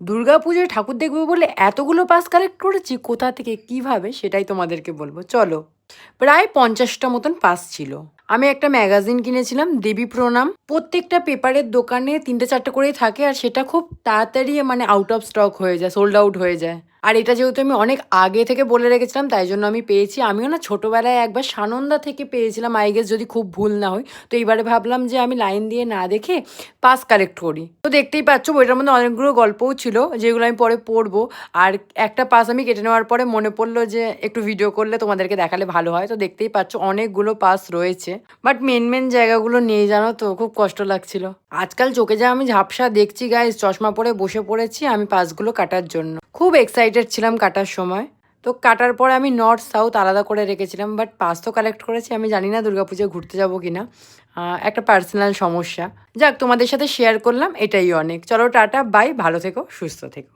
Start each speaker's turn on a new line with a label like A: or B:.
A: দুর্গাপুজোয় ঠাকুর দেখবো বলে এতগুলো পাস কালেক্ট করেছি, কোথা থেকে কিভাবে সেটাই তোমাদেরকে বলবো, চলো। প্রায় 50টা মতন পাস ছিল। আমি একটা ম্যাগাজিন কিনেছিলাম, দেবী প্রণাম। প্রত্যেকটা পেপারের দোকানে 3টে 4টে করেই থাকে, আর সেটা খুব তাড়াতাড়ি মানে আউট অফ স্টক হয়ে যায়, সোল্ড আউট হয়ে যায়। আর এটা যেহেতু আমি অনেক আগে থেকে বলে রেখেছিলাম, তাই জন্য আমি পেয়েছি। আমিও না ছোটবেলায় একবার সানন্দা থেকে পেয়েছিলাম, আই গেস, যদি খুব ভুল না হয়। তো এইবারে ভাবলাম যে আমি লাইন দিয়ে না দেখে পাস কালেক্ট করি। তো দেখতেই পাচ্ছ বইটার মধ্যে অনেকগুলো গল্পও ছিল, যেগুলো আমি পরে পড়বো। আর একটা পাস আমি কেটে নেওয়ার পরে মনে পড়লো যে একটু ভিডিও করলে তোমাদেরকে দেখালে ভালো হয়। তো দেখতেই পাচ্ছ অনেকগুলো পাস রয়েছে, বাট মেন মেন জায়গাগুলো নেই, জানো তো, খুব কষ্ট লাগছিল। আজকাল চোখে যা আমি ঝাপসা দেখছি গাইস, চশমা পরে বসে পড়েছি আমি পাসগুলো কাটার জন্য। খুব এক্সাইটেড ছিলাম কাটার সময়। তো কাটার পরে আমি নর্থ সাউথ আলাদা করে রেখেছিলাম, বাট পাস তো কালেক্ট করেছি। আমি জানি না দুর্গাপুজোয় ঘুরতে যাবো কিনা, একটা পার্সোনাল সমস্যা। যাক, তোমাদের সাথে শেয়ার করলাম, এটাই অনেক। চলো টাটা, বাই, ভালো থেকো, সুস্থ থেকো।